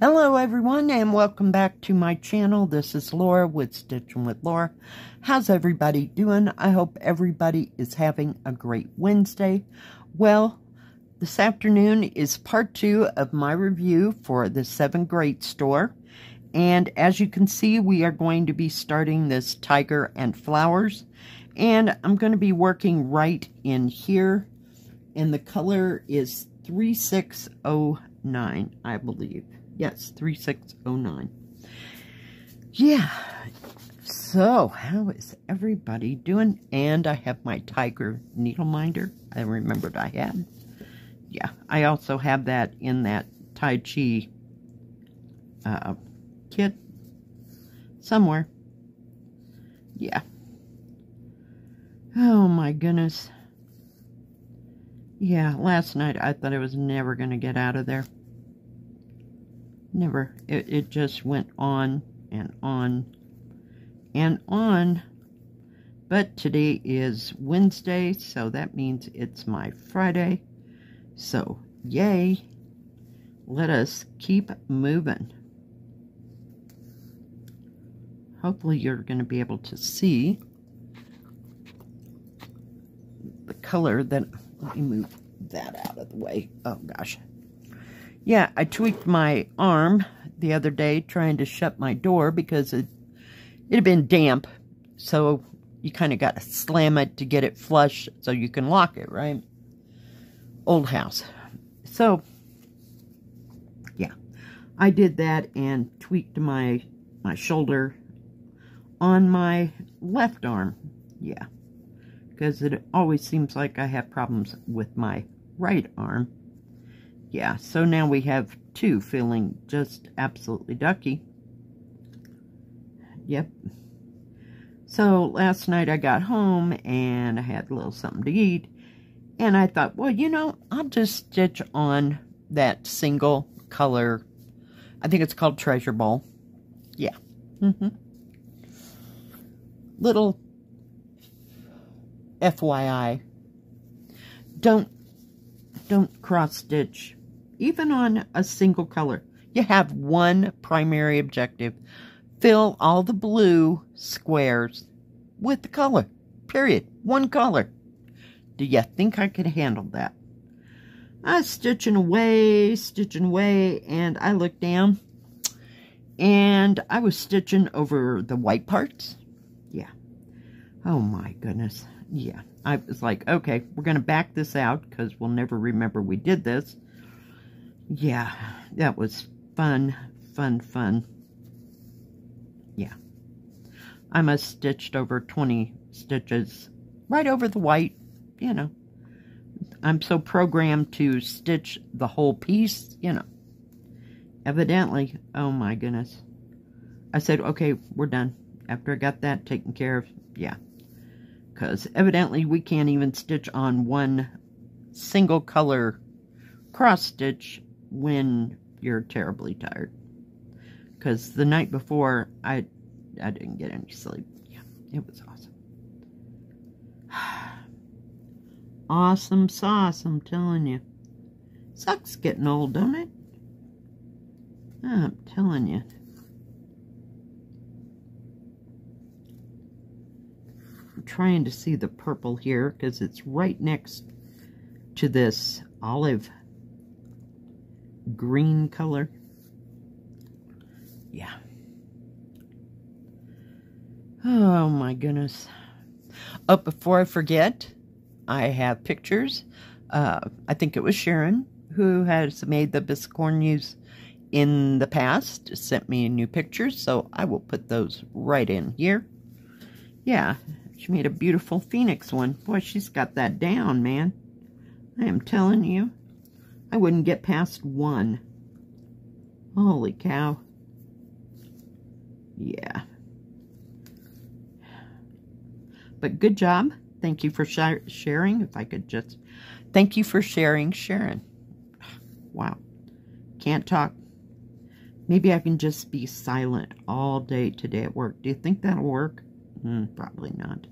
Hello everyone and welcome back to my channel. This is Laura with Stitching with Laura. How's everybody doing? I hope everybody is having a great Wednesday. Well, this afternoon is part 2 of my review for the 7Great store. And as you can see, we are going to be starting this Tiger and Flowers. And I'm going to be working right in here. And the color is 3609, I believe. Yes, 3609. Yeah. So, how is everybody doing? And I have my Tiger needle minder. I remembered I had. Yeah, I also have that in that Tai Chi kit somewhere. Yeah. Oh my goodness. Yeah, last night I thought I was never going to get out of there. Never. It just went on and on and on. But today is Wednesday, so that means it's my Friday. So, yay. Let us keep moving. Hopefully you're going to be able to see the color that... Let me move that out of the way. Oh, gosh. Yeah, I tweaked my arm the other day trying to shut my door because it had been damp. So you kind of got to slam it to get it flush so you can lock it, right? Old house. So, yeah, I did that and tweaked my shoulder on my left arm. Yeah, because it always seems like I have problems with my right arm. Yeah, so now we have two feeling just absolutely ducky. Yep. So last night I got home and I had a little something to eat. And I thought, well, you know, I'll just stitch on that single color. I think it's called Treasure Bowl. Yeah. Little FYI. Don't cross stitch. Even on a single color, you have one primary objective. Fill all the blue squares with the color. Period. One color. Do you think I could handle that? I was stitching away, and I looked down, and I was stitching over the white parts. Yeah. Oh my goodness. Yeah. I was like, okay, we're going to back this out because we'll never remember we did this. Yeah, that was fun. Yeah. I must stitched over 20 stitches right over the white, you know. I'm so programmed to stitch the whole piece, you know. Evidently, oh my goodness. I said, okay, we're done. After I got that taken care of, yeah. Because evidently we can't even stitch on one single color cross stitch when you're terribly tired. Because the night before, I didn't get any sleep. Yeah, it was awesome. Awesome sauce, I'm telling you. Sucks getting old, don't it? I'm telling you. I'm trying to see the purple here because it's right next to this olive green color. Yeah. Oh my goodness. Oh, before I forget, I have pictures. I think it was Sharon who has made the biscornues in the past, sent me new pictures, so I will put those right in here. Yeah, she made a beautiful phoenix one. Boy, she's got that down, man. I am telling you. I wouldn't get past one. Holy cow. Yeah. But good job. Thank you for sharing. If I could just... Thank you for sharing, Sharon. Wow. Can't talk. Maybe I can just be silent all day today at work. Do you think that'll work? Probably not.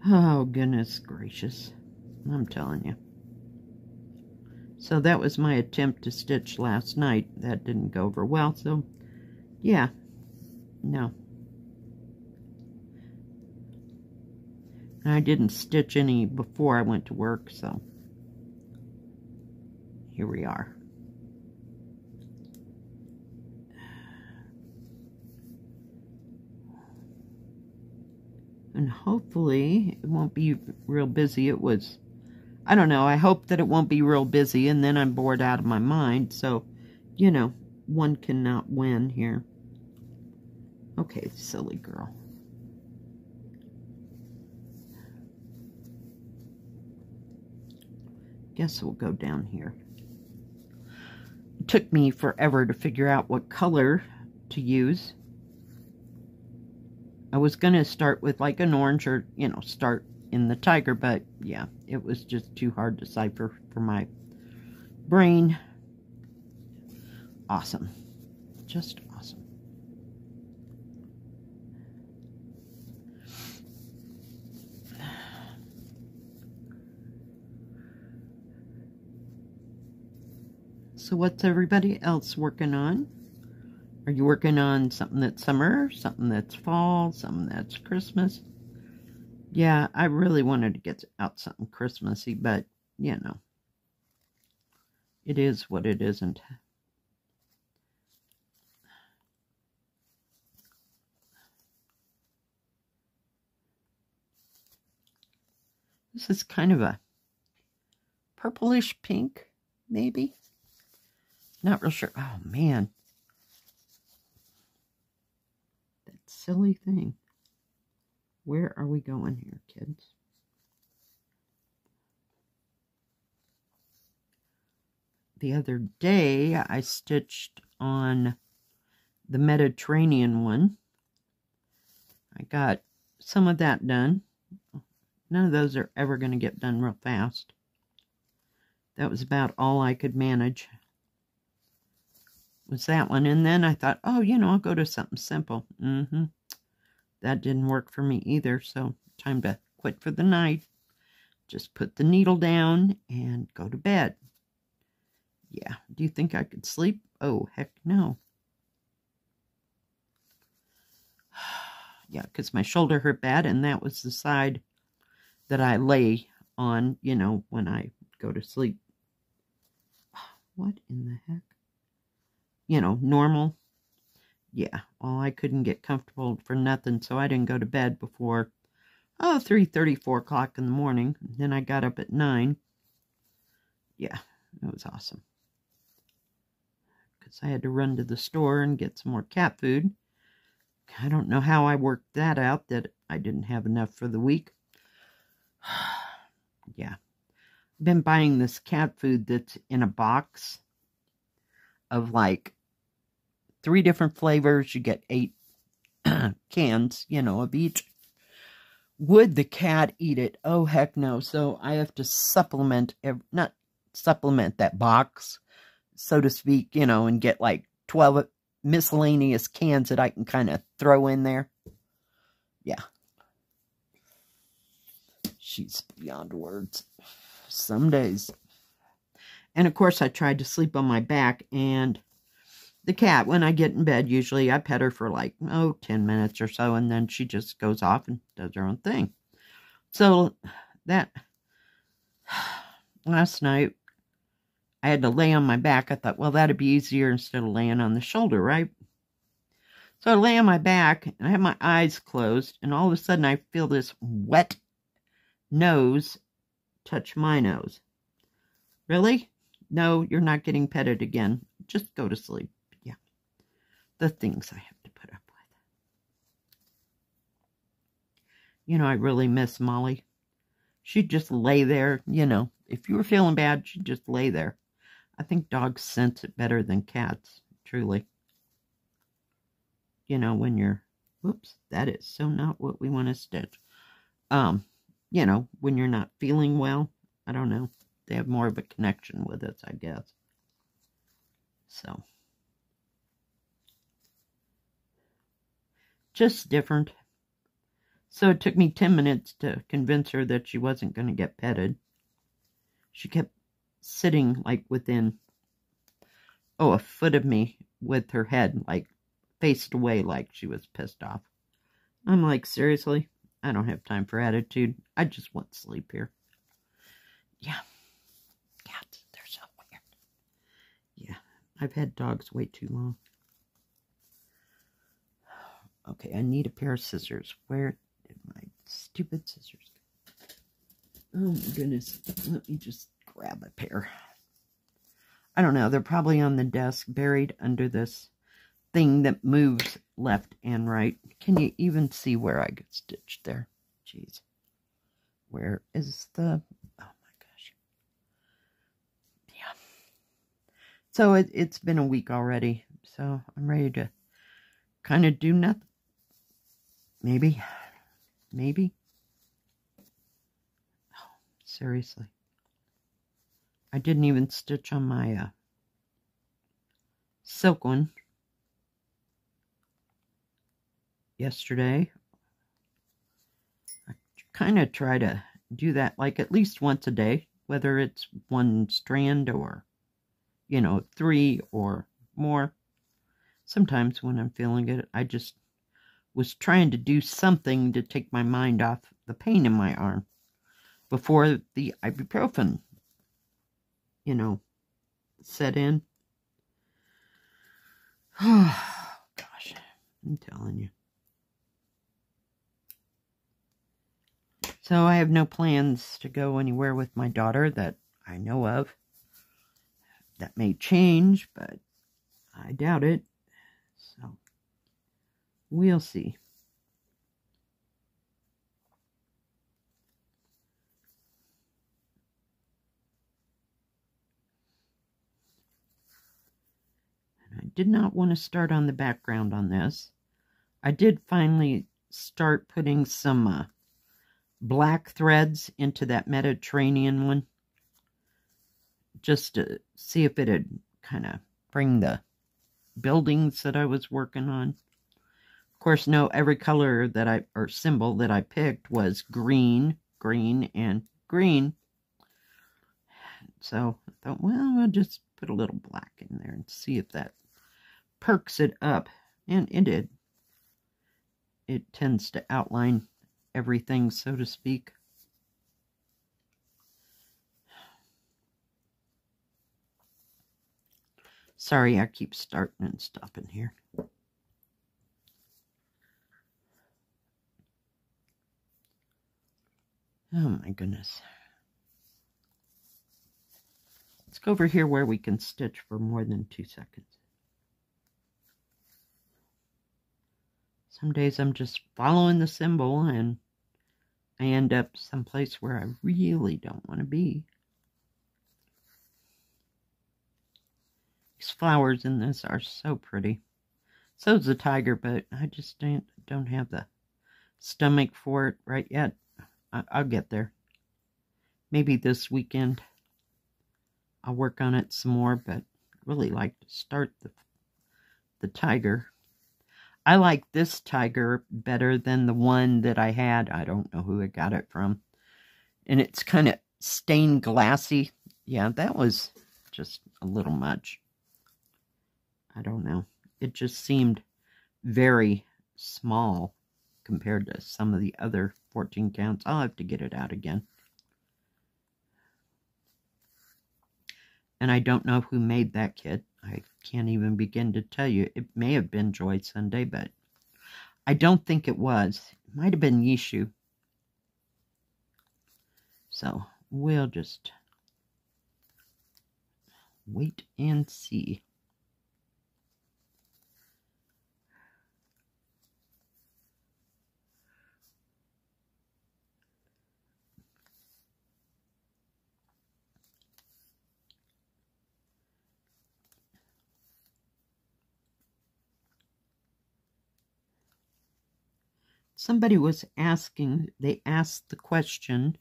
Oh, goodness gracious. I'm telling you. So that was my attempt to stitch last night. That didn't go over well, so yeah, no. And I didn't stitch any before I went to work, so here we are. And hopefully it won't be real busy. It was, I don't know, I hope that it won't be real busy, and then I'm bored out of my mind. So, you know, one cannot win here. Okay, silly girl. Guess we'll go down here. It took me forever to figure out what color to use. I was going to start with like an orange or, you know, start in the tiger, but yeah, it was just too hard to decipher for my brain. Awesome. Just awesome. So what's everybody else working on? Are you working on something that's summer, something that's fall, something that's Christmas? Yeah, I really wanted to get out something Christmassy, but, you know, it is what it isn't. This is kind of a purplish pink, maybe? Not real sure. Oh, man. Silly thing. Where are we going here, kids? The other day, I stitched on the Mediterranean one. I got some of that done. None of those are ever going to get done real fast. That was about all I could manage. Was that one. And then I thought, oh, you know, I'll go to something simple. That didn't work for me either, so time to quit for the night. Just put the needle down and go to bed. Yeah, do you think I could sleep? Oh, heck no. Yeah, because my shoulder hurt bad, and that was the side that I lay on, you know, when I go to sleep. What in the heck? You know, normal. Yeah, well, I couldn't get comfortable for nothing, so I didn't go to bed before, 3:30, 4 o'clock in the morning. Then I got up at 9. Yeah, it was awesome. Because I had to run to the store and get some more cat food. I don't know how I worked that out, that I didn't have enough for the week. Yeah. I've been buying this cat food that's in a box of like 3 different flavors. You get 8 cans, you know, of each. Would the cat eat it? Oh, heck no. So I have to supplement, not supplement that box, so to speak, you know, and get like 12 miscellaneous cans that I can kind of throw in there. Yeah. She's beyond words. Some days. And of course I tried to sleep on my back, and the cat, when I get in bed, usually I pet her for like, 10 minutes or so, and then she just goes off and does her own thing. So that, last night, I had to lay on my back. I thought, well, that'd be easier instead of laying on the shoulder, right? So I lay on my back, and I have my eyes closed, and all of a sudden I feel this wet nose touch my nose. Really? No, you're not getting petted again. Just go to sleep. Yeah. The things I have to put up with. You know, I really miss Molly. She'd just lay there, you know. If you were feeling bad, she'd just lay there. I think dogs sense it better than cats, truly. You know, when you're, whoops, that is so not what we want to stitch. You know, when you're not feeling well, I don't know. They have more of a connection with us, I guess. So. Just different. So it took me 10 minutes to convince her that she wasn't going to get petted. She kept sitting like within, a foot of me with her head like faced away like she was pissed off. I'm like, seriously? I don't have time for attitude. I just want sleep here. Yeah. Cats, they're so weird. Yeah, I've had dogs way too long. Okay, I need a pair of scissors. Where did my stupid scissors go? Oh my goodness. Let me just grab a pair. I don't know. They're probably on the desk, buried under this thing that moves left and right. Can you even see where I get stitched there? Jeez. Where is the... Oh my gosh. Yeah. So it's been a week already. So I'm ready to kind of do nothing. Maybe. Maybe. Oh, seriously. I didn't even stitch on my silk one yesterday. I kind of try to do that like at least once a day, whether it's one strand or, 3 or more. Sometimes when I'm feeling it, I just was trying to do something to take my mind off the pain in my arm before the ibuprofen, set in. Oh, gosh, I'm telling you. So I have no plans to go anywhere with my daughter that I know of. That may change, but I doubt it. So we'll see. And I did not want to start on the background on this. I did finally start putting some black threads into that Mediterranean one, just to see if it'd kind of bring the buildings that I was working on. Of course, no, every color that or symbol that I picked was green, green, and green. So I thought, well, I'll just put a little black in there and see if that perks it up. And it did. It tends to outline everything, so to speak. Sorry, I keep starting and stopping here. Oh my goodness. Let's go over here where we can stitch for more than 2 seconds. Some days I'm just following the symbol and I end up someplace where I really don't want to be. These flowers in this are so pretty. So is the tiger, but I just don't have the stomach for it right yet. I'll get there. Maybe this weekend I'll work on it some more, but I'd really like to start the tiger. I like this tiger better than the one that I had. I don't know who I got it from. And it's kind of stained glassy. Yeah, that was just a little much. I don't know. It just seemed very small compared to some of the other 14 counts. I'll have to get it out again. And I don't know who made that kit. I can't even begin to tell you. It may have been Joy Sunday, but I don't think it was. It might have been Yishu. So we'll just wait and see. Somebody was asking, they asked the question,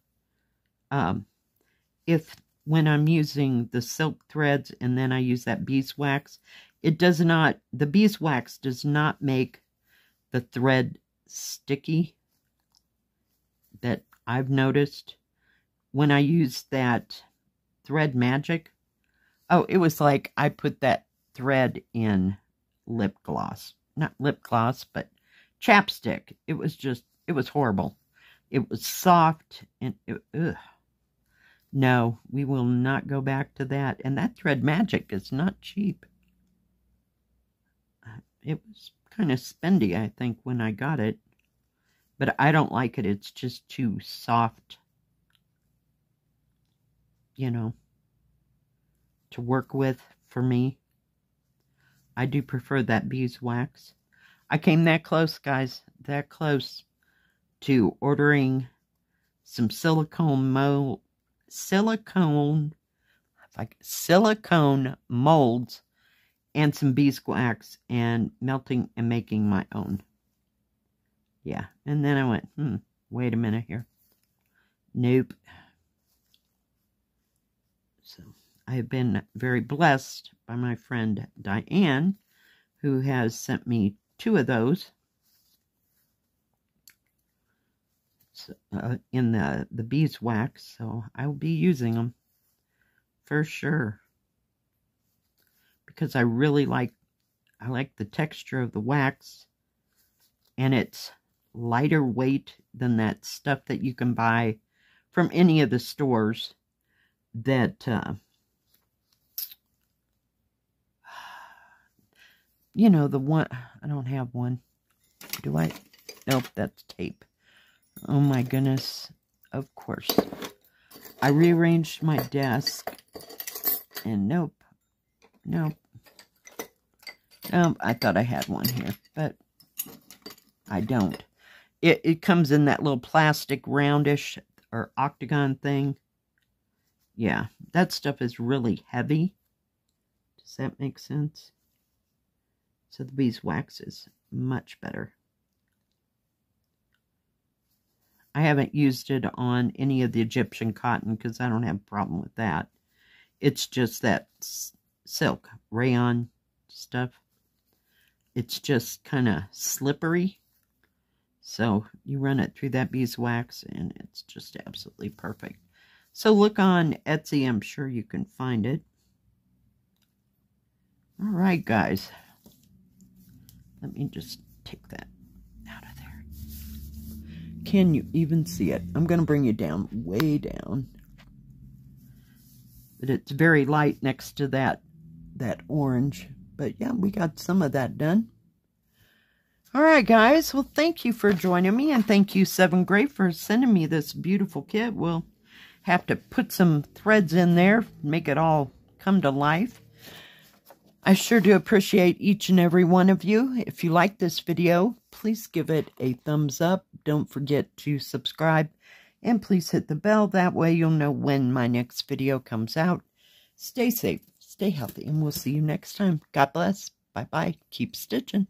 if when I'm using the silk threads and then I use that beeswax, the beeswax does not make the thread sticky, that I've noticed. When I use that thread magic. Oh, it was like I put that thread in lip gloss. Not lip gloss, but chapstick. It was horrible. It was soft and ugh. No, we will not go back to that. And that thread magic is not cheap. It was kind of spendy, I think, when I got it. But I don't like it. It's just too soft, you know, to work with for me. I do prefer that beeswax. I came that close, guys, that close to ordering some silicone molds and some beeswax and melting and making my own. Yeah, and then I went, wait a minute here. Nope. So I have been very blessed by my friend Diane, who has sent me 2 of those in the beeswax, so I will be using them for sure. Because I really like the texture of the wax, and it's lighter weight than that stuff that you can buy from any of the stores that you know, the one, I don't have one. Do I? Nope, that's tape. Oh my goodness. Of course. I rearranged my desk and nope. I thought I had one here, but I don't. It comes in that little plastic roundish or octagon thing. Yeah, that stuff is really heavy. Does that make sense? So the beeswax is much better. I haven't used it on any of the Egyptian cotton because I don't have a problem with that. It's just that silk, rayon stuff. It's just kind of slippery. So you run it through that beeswax and it's just absolutely perfect. So look on Etsy. I'm sure you can find it. All right, guys. Let me just take that out of there. Can you even see it? I'm going to bring you down, way down. But it's very light next to that orange. But yeah, we got some of that done. All right, guys. Well, thank you for joining me. And thank you, SevenGreat, for sending me this beautiful kit. We'll have to put some threads in there, make it all come to life. I sure do appreciate each and every one of you. If you like this video, please give it a thumbs up. Don't forget to subscribe. And please hit the bell. That way you'll know when my next video comes out. Stay safe, stay healthy, and we'll see you next time. God bless. Bye-bye. Keep stitching.